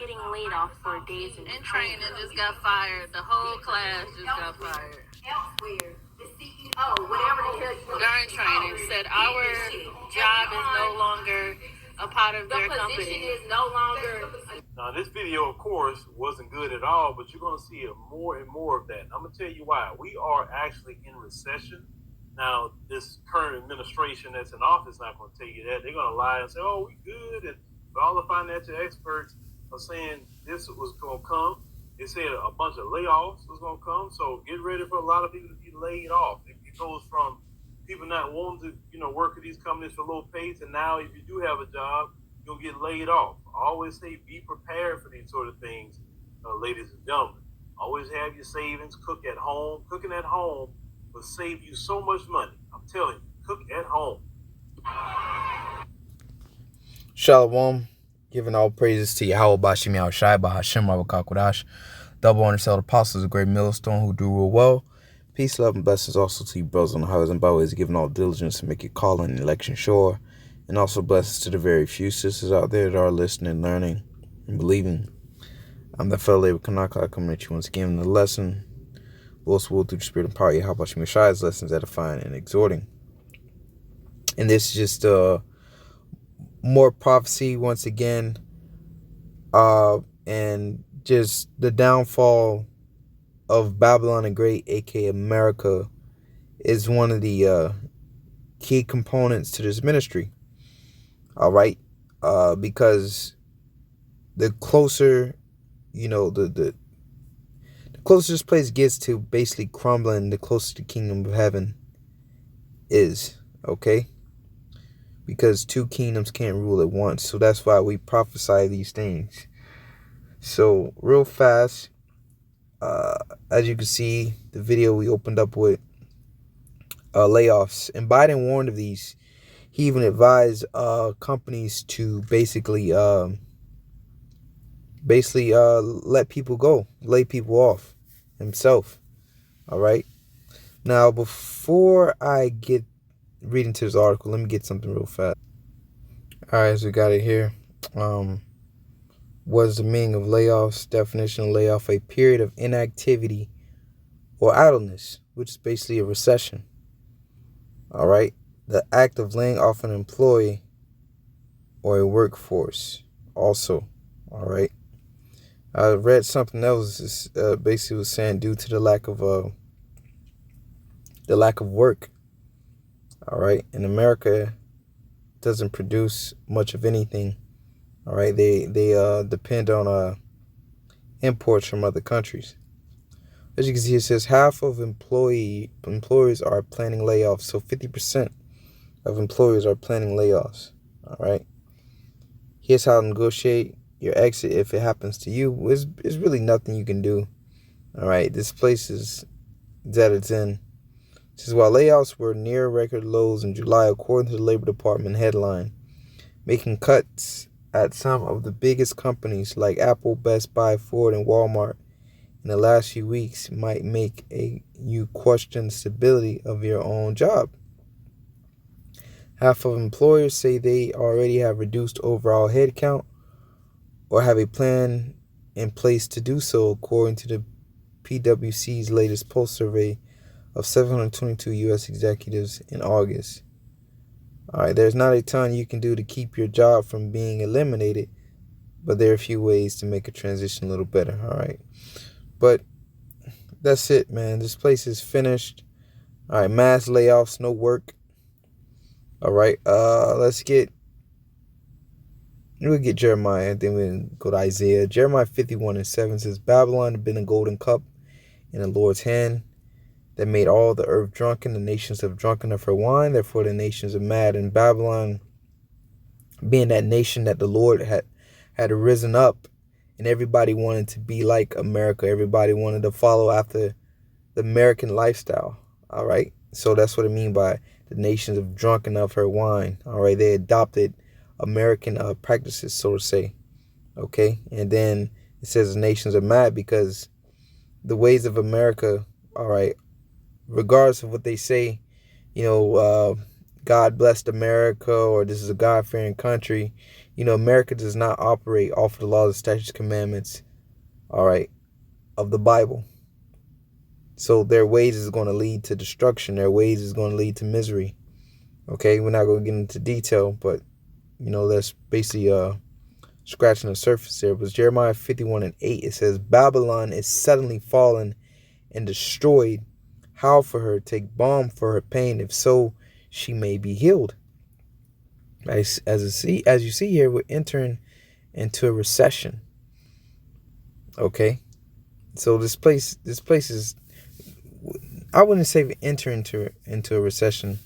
getting laid off for days in training just got fired. The whole class just got fired. Elsewhere, the CEO, whatever the hell you during training said our job is no longer a part of their company. The position is no longer. Now, this video, of course, wasn't good at all, but you're going to see more and more of that. I'm going to tell you why. We are actually in recession. Now, this current administration that's in office is not going to tell you that. They're going to lie and say, oh, we good. And all the financial experts are saying this was going to come. They said a bunch of layoffs was going to come. So get ready for a lot of people to be laid off. It goes from people not wanting to, work at these companies for low pays, and now if you do have a job, you'll get laid off. I always say be prepared for these sort of things, ladies and gentlemen. Always have your savings, cook at home. Cooking at home will save you so much money. I'm telling you, cook at home. Shalom, giving all praises to Yahweh Bashim Yahushai Bahashim Rabakakodash, double underselled apostles, a great millstone who do real well. Peace, love, and blessings also to you, brothers on the highways and byways, giving all diligence to make your calling and election sure. And also blessings to the very few sisters out there that are listening, learning, and believing. I'm the fellow Labor Kanaka coming at you once again in the lesson. Both will through the spirit and power, Yahweh Bashim Yahushui's lessons edifying and exhorting. And this is just more prophecy once again, and just the downfall of Babylon the Great, aka America, is one of the key components to this ministry. All right, because the closer, the closer this place gets to basically crumbling, the closer the kingdom of heaven is. Okay. Because two kingdoms can't rule at once. So that's why we prophesy these things. So real fast, as you can see, the video we opened up with layoffs. And Biden warned of these. He even advised companies to basically let people go, lay people off himself. All right. Now, before I get read into this article, let me get something real fast. All right, so we got it here. What is the meaning of layoffs? Definition of layoff: a period of inactivity or idleness, which is basically a recession. All right, the act of laying off an employee or a workforce. Also, all right. I read something else. This basically was saying due to the lack of work. All right, in America, doesn't produce much of anything. All right, they depend on imports from other countries. As you can see, it says half of employers are planning layoffs. So 50% of employers are planning layoffs. All right. Here's how to negotiate your exit if it happens to you. There's really nothing you can do. All right, this place is at its end. This is while layoffs were near record lows in July, according to the Labor Department headline, making cuts at some of the biggest companies like Apple, Best Buy, Ford, and Walmart in the last few weeks might make you question the stability of your own job. Half of employers say they already have reduced overall headcount or have a plan in place to do so, according to the PwC's latest poll survey of 722 U.S. executives in August. All right, there's not a ton you can do to keep your job from being eliminated, but there are a few ways to make a transition a little better. All right, but that's it, man. This place is finished. All right, mass layoffs, no work. All right, we'll get Jeremiah, then we'll go to Isaiah. Jeremiah 51:7 says, Babylon had been a golden cup in the Lord's hand that made all the earth drunken. The nations have drunken of her wine, therefore the nations are mad. And Babylon, being that nation that the Lord had risen up, and everybody wanted to be like America. Everybody wanted to follow after the American lifestyle. All right, so that's what I mean by the nations have drunken of her wine. All right, they adopted American practices, so to say. Okay, and then it says the nations are mad because the ways of America, all right, regardless of what they say, God blessed America, or this is a God-fearing country, America does not operate off of the laws, statutes, commandments, all right, of the Bible. So their ways is going to lead to destruction. Their ways is going to lead to misery. Okay, we're not going to get into detail, but, that's basically scratching the surface there. But Jeremiah 51:8, it says, Babylon is suddenly fallen and destroyed. Howl for her, take balm for her pain, if so, she may be healed. As you see here, we're entering into a recession. Okay, so this place is, I wouldn't say we enter into a recession.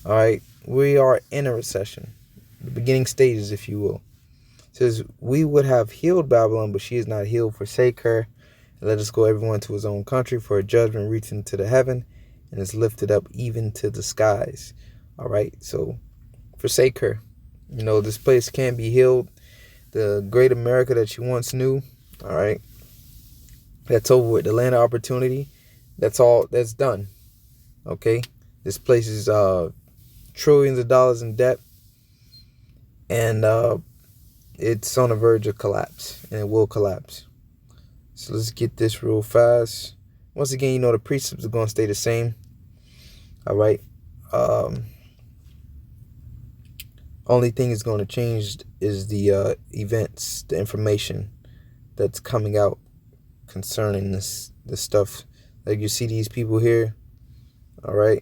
All right, we are in a recession, the beginning stages, if you will. It says, we would have healed Babylon, but she is not healed. Forsake her, and let us go everyone to his own country, for a judgment reaching to the heaven, and is lifted up even to the skies. All right, so forsake her. This place can't be healed. The great America that you once knew, all right, that's over with. The land of opportunity, that's done. Okay, this place is trillions of dollars in debt, and it's on the verge of collapse, and it will collapse. So let's get this real fast. Once again, the precepts are going to stay the same. All right. Only thing is going to change is the events, the information that's coming out concerning this stuff. Like you see these people here. All right.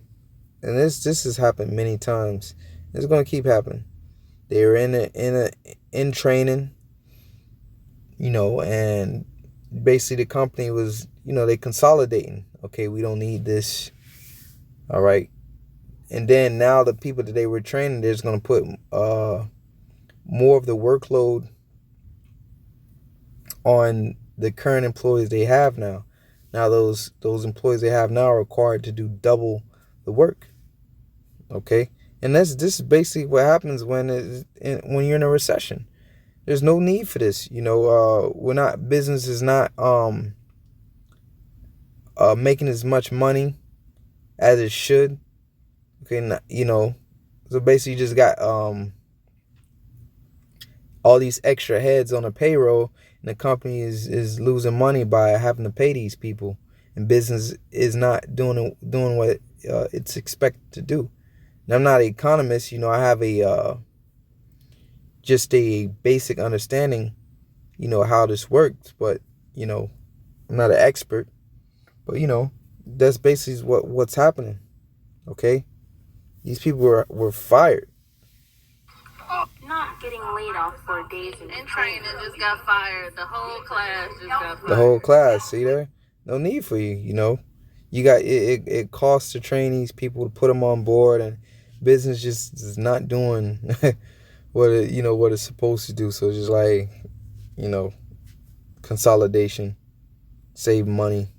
And this has happened many times. It's going to keep happening. They're in training, and basically the company was, they consolidating. Okay, we don't need this. All right. And then now the people that they were training, they're just going to put more of the workload on the current employees they have now. Now those employees they have now are required to do double the work. Okay, and this is basically what happens when you're in a recession. There's no need for this. Business is not making as much money as it should. Okay, so basically you just got all these extra heads on the payroll, and the company is losing money by having to pay these people, and business is not doing what it's expected to do. And I'm not an economist, I have just a basic understanding, how this works, but I'm not an expert, but that's basically what's happening. Okay, these people were fired. Not getting laid off for days and training just got fired. The whole class just got fired. The whole class, see there? No need for you, You got it costs to train these people, to put them on board, and business just is not doing what it's supposed to do. So it's just like, consolidation, save money.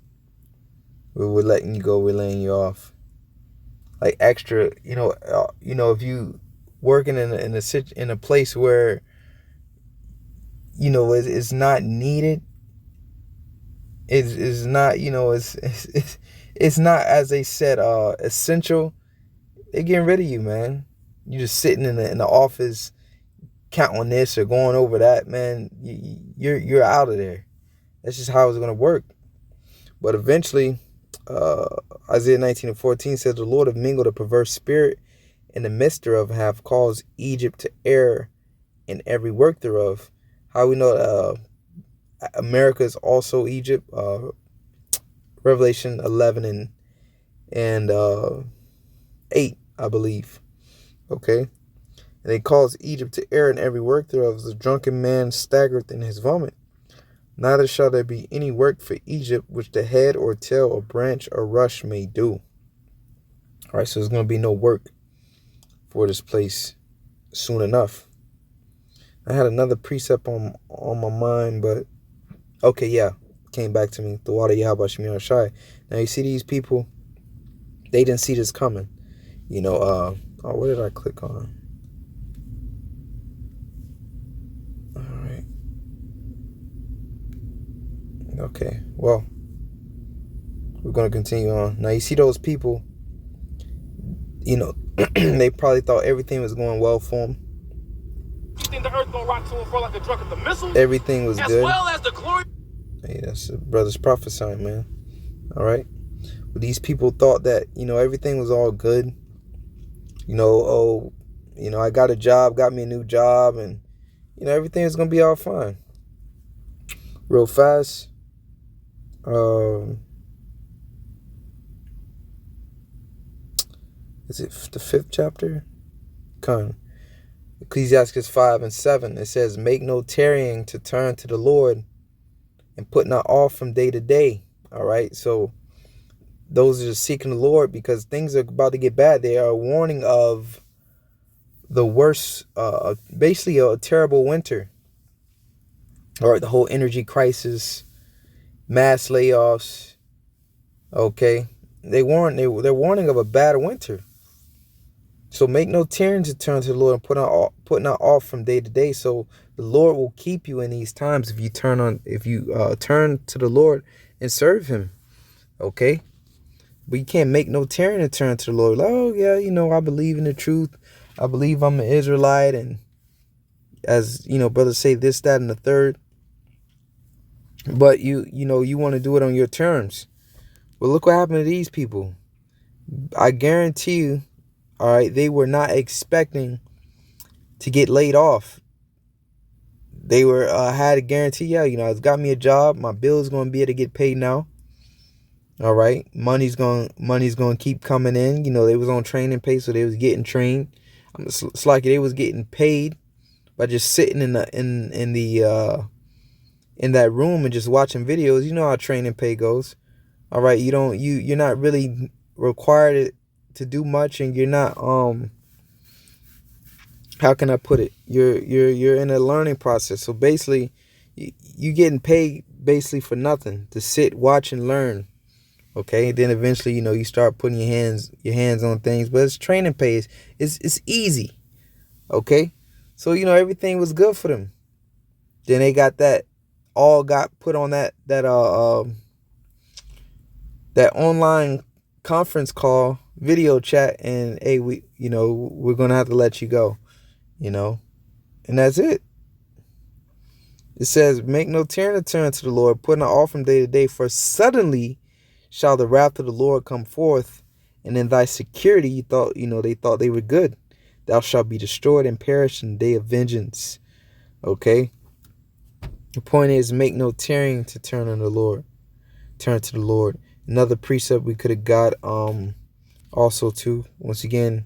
We're letting you go, we're laying you off. Like extra, if you working in a place where it's not needed, it's not it's not, as they said, essential, they're getting rid of you, man. You just sitting in the office counting this or going over that, man. You're out of there. That's just how it's gonna work. But eventually, Isaiah 19:14 says, the Lord have mingled a perverse spirit in the midst thereof, have caused Egypt to err in every work thereof. How we know America is also Egypt? Revelation 11 and 8, I believe. Okay, and they caused Egypt to err in every work thereof, as a drunken man staggereth in his vomit. Neither shall there be any work for Egypt which the head or tail or branch or rush may do. All right, so there's going to be no work for this place soon enough. I had another precept on my mind, but okay, yeah, came back to me. The water Yahweh Shemi Shai. Now you see these people, they didn't see this coming. What did I click on? All right. Okay, well, we're going to continue on. Now you see those people, they probably thought everything was going well for them. You think the earth gonna everything was good. Hey, that's the brother's prophesying, man. All right. But these people thought that, everything was all good. I got a job, got me a new job, and, everything is going to be all fine. Real fast. Is it the 5th chapter? Ecclesiastes 5:7. It says, make no tarrying to turn to the Lord, and put not off from day to day. All right. So those that are seeking the Lord, because things are about to get bad, they are a warning of the worst, basically a terrible winter. All right. The whole energy crisis, mass layoffs. Okay. They're warning of a bad winter. So make no tarrying to turn to the Lord, and put not off from day to day. So the Lord will keep you in these times if you turn to the Lord and serve Him. Okay, but you can't make no tarrying to turn to the Lord. Like, oh yeah, I believe in the truth. I believe I'm an Israelite, and as brothers say this, that, and the third. But you want to do it on your terms. Well, look what happened to these people. I guarantee you. All right, they were not expecting to get laid off. They had a guarantee. It's got me a job. My bill's going to be able to get paid now. All right, money's going to keep coming in. They was on training pay, so they was getting trained. It's like they was getting paid by just sitting in that room and just watching videos. You know how training pay goes. All right, you're not really required to do much, and you're not how can I put it, you're in a learning process. So basically you getting paid basically for nothing, to sit, watch, and learn. Okay, then eventually you start putting your hands on things, but it's training pay. It's easy. Okay, so everything was good for them. Then they got put on that online conference call, video chat, and hey, we're gonna have to let you go, and that's it. It says, make no tarrying to turn to the Lord, put not off from day to day, for suddenly shall the wrath of the Lord come forth, and in thy security they thought they were good. Thou shalt be destroyed and perish in the day of vengeance. Okay, the point is, make no tarrying to turn to the Lord. Another precept we could have got also too. Once again,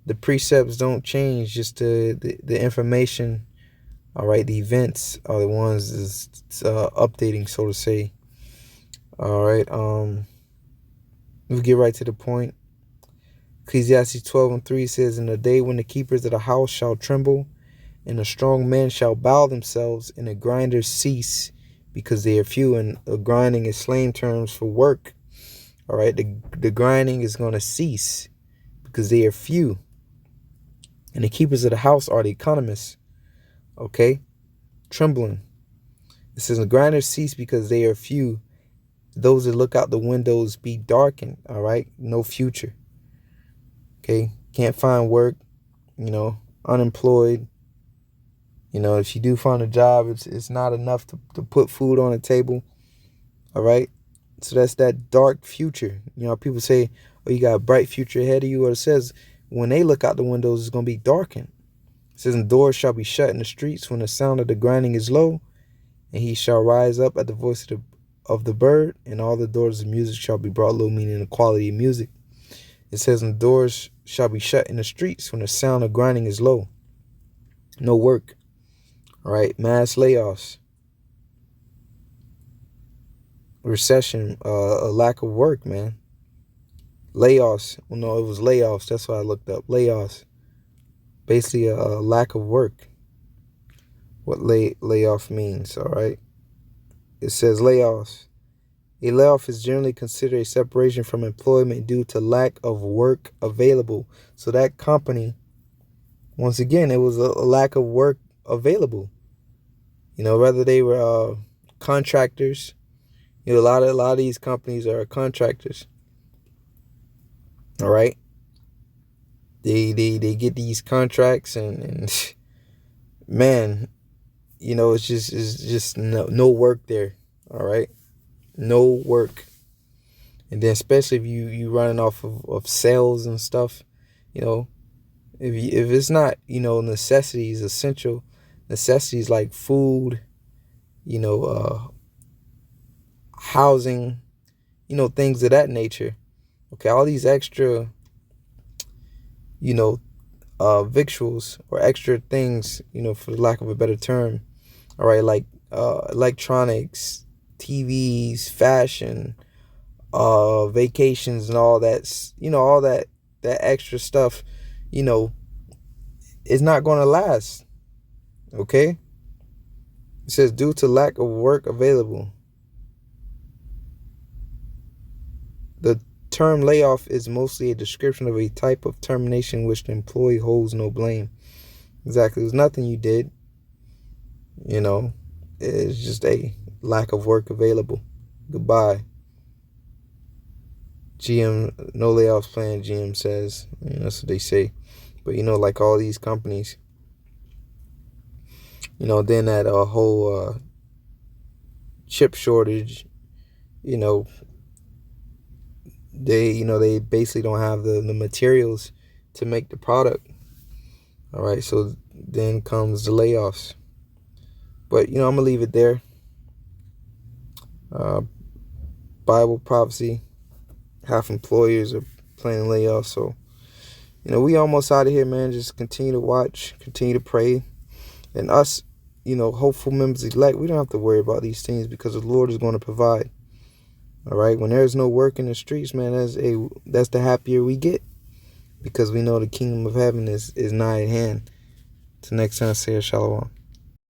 the precepts don't change, just the information. All right, the events are the ones is updating, so to say. All right, we'll get right to the point. Ecclesiastes 12:3 says, in the day when the keepers of the house shall tremble, and the strong men shall bow themselves, and the grinders cease, because they are few. And grinding is slang terms for work. All right, the grinding is going to cease because they are few. And the keepers of the house are the economists. Okay, trembling. It says the grinders cease because they are few. Those that look out the windows be darkened. All right, no future. Okay, can't find work. Unemployed. If you do find a job, it's not enough to put food on the table. All right. So that's that dark future. People say, oh, you got a bright future ahead of you. Or it says when they look out the windows, it's going to be darkened. It says, and doors shall be shut in the streets when the sound of the grinding is low, and he shall rise up at the voice of the bird, and all the doors of music shall be brought low, meaning the quality of music. It says, and doors shall be shut in the streets when the sound of grinding is low. No work. All right, mass layoffs. Recession, a lack of work, man. Layoffs. Well, no, it was layoffs. That's what I looked up. Layoffs. Basically, a lack of work. What layoff means, all right? It says layoffs. A layoff is generally considered a separation from employment due to lack of work available. So that company, once again, it was a lack of work available. Whether they were contractors. A lot of these companies are contractors. All right. They get these contracts and man, it's just no work there. All right, no work. And then especially if you running off of sales and stuff, you know, if it's not, necessities, essential necessities like food, you know, housing, things of that nature. Okay, all these extra, you know, victuals or extra things, for the lack of a better term. All right, like electronics, TVs, fashion, vacations, and all that. All that extra stuff. You know, is not going to last. Okay, it says due to lack of work available. The term layoff is mostly a description of a type of termination in which the employee holds no blame. Exactly. It was nothing you did. It's just a lack of work available. Goodbye. GM, no layoffs planned, GM says. That's what they say. But, like all these companies, then that whole chip shortage, they basically don't have the materials to make the product. All right, so then comes the layoffs. But, I'm going to leave it there. Bible prophecy. Half employers are planning layoffs. So, we almost out of here, man. Just continue to watch, continue to pray. And us, hopeful members elect, we don't have to worry about these things because the Lord is going to provide. All right, when there's no work in the streets, man, that's the happier we get, because we know the kingdom of heaven is nigh at hand. Till next time, say shalom.